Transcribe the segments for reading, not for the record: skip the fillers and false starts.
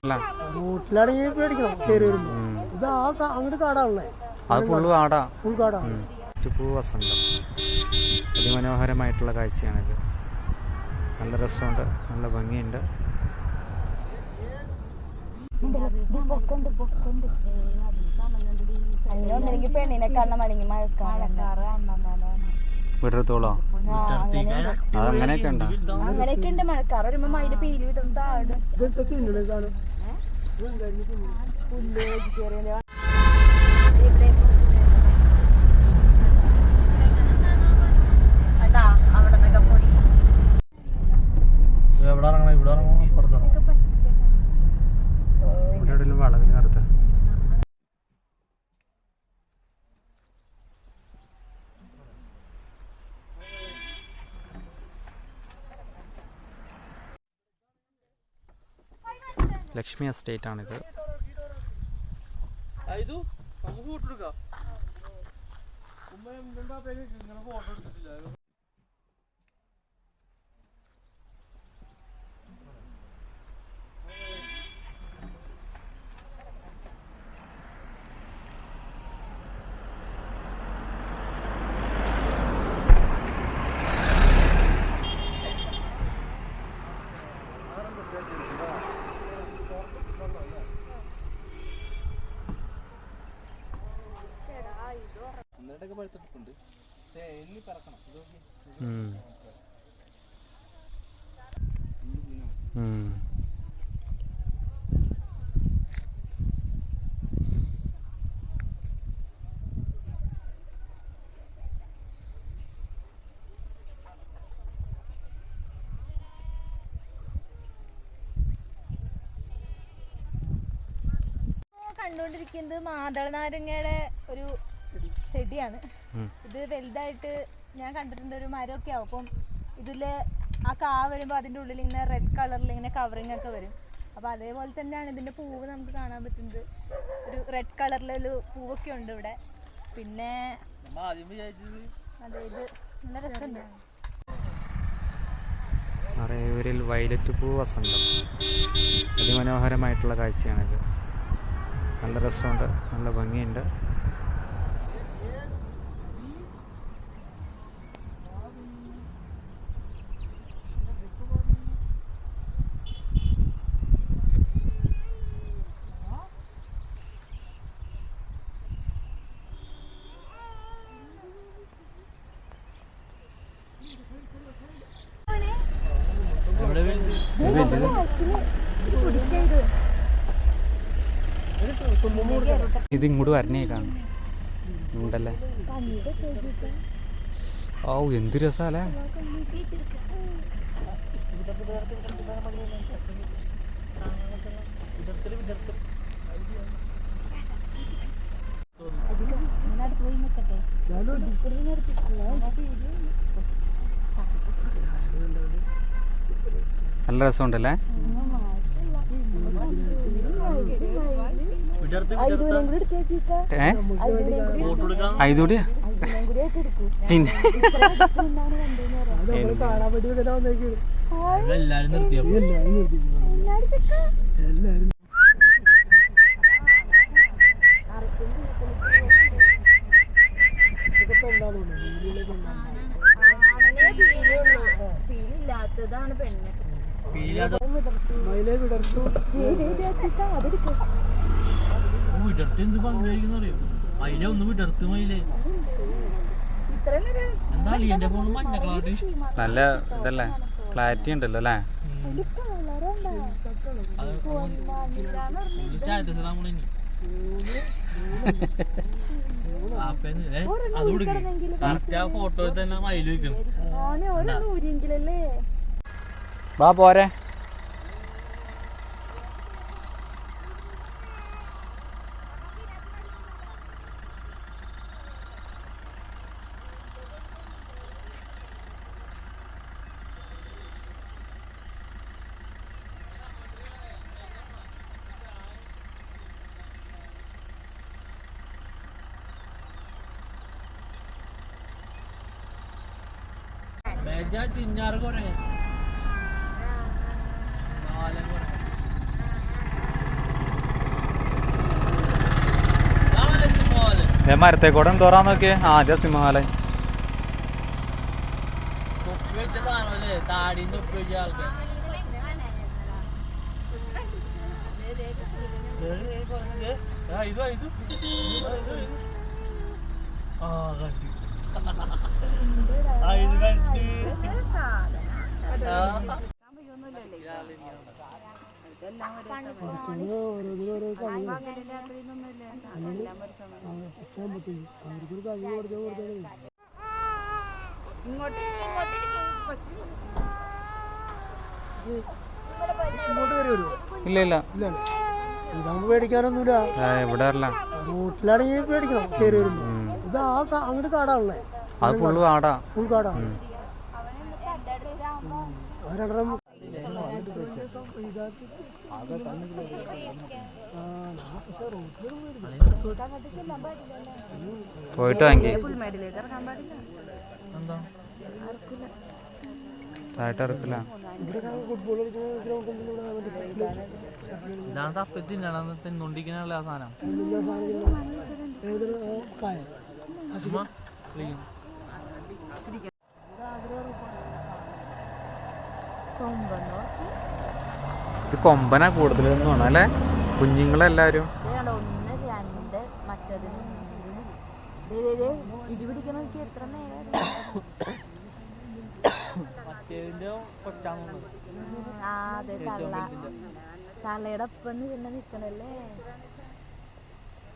റൂട്ടിലാണെങ്കിൽ പേടിക്കണം കയറി വരുമ്പോൾ. ഇത് അങ്ങോട്ട് കാടാണല്ലേ, അത് ഫുൾ കാടാ. ഫുൾ കാടാണ്. ചുവപ്പ് വസന്തം അതിമനോഹരമായിട്ടുള്ള കാഴ്ചയാണിത്. നല്ല രസമുണ്ട്, നല്ല ഭംഗിയുണ്ട്. വിടർത്തോളോ അതങ്ങനെയൊക്കെ ഉണ്ടോ? അങ്ങനെയൊക്കെ ഉണ്ട്. മഴക്കാറ് വരുമ്പോ മയില് പീലി കിട്ടുന്നതാണ്. ഇവിടെ വളവിന് നടത്ത ലക്ഷ്മി എസ്റ്റേറ്റ് ആണിത്. കണ്ടുകൊണ്ടിരിക്കുന്നത് മാതള നാരങ്ങയുടെ ഒരു ചെടിയാണ്. ഇത് വലുതായിട്ട് ഞാൻ കണ്ടിട്ടുണ്ട്, ഒരു മരമൊക്കെ ആവും. അപ്പം ഇതില് ആ കാ വരുമ്പോൾ അതിൻ്റെ ഉള്ളിൽ ഇങ്ങനെ റെഡ് കളറിൽ ഇങ്ങനെ കവറിങ് ഒക്കെ വരും. അപ്പൊ അതേപോലെ തന്നെയാണ് ഇതിന്റെ പൂവ് നമുക്ക് കാണാൻ പറ്റുന്നത്. ഒരു റെഡ് കളറിലൊരു പൂവൊക്കെ ഉണ്ട് ഇവിടെ. പിന്നെ അതെ, ഇത് നല്ല രസമുണ്ട്. മറയൂരിൽ വയലറ്റ് പൂ വസന്തം അതിമനോഹരമായിട്ടുള്ള കാഴ്ചയാണിത്. നല്ല രസമുണ്ട്, നല്ല ഭംഗിയുണ്ട്. ഇത് ഇങ്ങോട്ട് വരണേ കാണും ഉണ്ടല്ലേ. ഓ എന്ത് രസാലേ. നല്ല രസമുണ്ടല്ലേ. ഐതൂടിയാ പിന്നെ ഇല്ലാത്തതാണ് പെണ്ണ്. വിടർത്ത് പങ്കുവയ്ക്കുന്നറിയോ? മയിലെ ഒന്ന് വിടർത്ത് മയിലേ എന്താ ഫോൺ മഞ്ഞ കളാട്ട്. നല്ല ഇതല്ലേ, ക്ലാരിറ്റി ഉണ്ടല്ലോ അല്ലേ. അത് കൊടുക്കും. കറക്റ്റ് ആ ഫോട്ടോയിൽ തന്നെ മയിൽ വയ്ക്കണം. വാ പോരെ. ചിഞ്ഞാറ് കൊറേ മരത്തേക്കൂടെ എന്തോറാന്ന് നോക്കിയേ ആദ്യ സിംഹവാലൻ. തൊപ്പി വെച്ച സാധനമല്ലേ, താടിന്ന് തൊപ്പി വെച്ച ആൾക്കാർ. ഇങ്ങോട്ട് കയറി വരുമോ? ഇല്ല ഇല്ല ഇല്ല ഇതാകുമ്പോ പേടിക്കാനൊന്നുമില്ല. ഇവിടെ വരില്ല. റോട്ടിലാണെങ്കിൽ പേടിക്കണം കയറി വരുമ്പോ. ഇത് അങ്ങോട്ട് കാടാണല്ലേ? അത് ഫുള്ള് കാടാ. ഫുൾ കാടാ. രണ്ടെണ്ണം പോയിട്ട് വാങ്ങി താഴ്ട്ട് ഇറക്കില്ല. ഫുട്ബോൾ ഇതാണ് തപ്പി തിന്നോണ്ടിരിക്കാനുള്ള ആ സാധനം. ഇത് കൊമ്പനാ കൂടുതലെന്ന് തോന്നാം അല്ലേ? കുഞ്ഞുങ്ങളെല്ലാരും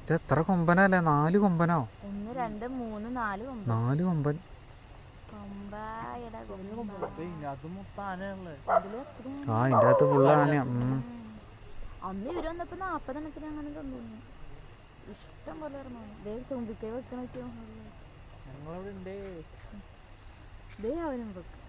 ഇത് എത്ര കൊമ്പനല്ലേ? 4 കൊമ്പനോ? 1 2 3 4 4 കൊമ്പൻ. ആ ഇതിന്റെ അകത്ത് ഫുള്ള് ആനയാ. അന്ന് ഇവര് വന്നപ്പോ 40 എണ്ണത്തിന് അങ്ങനെ തന്നു. ഇഷ്ടം പോലെ തുമ്പിക്കൈ വെക്കണോ അവനും വെക്കും.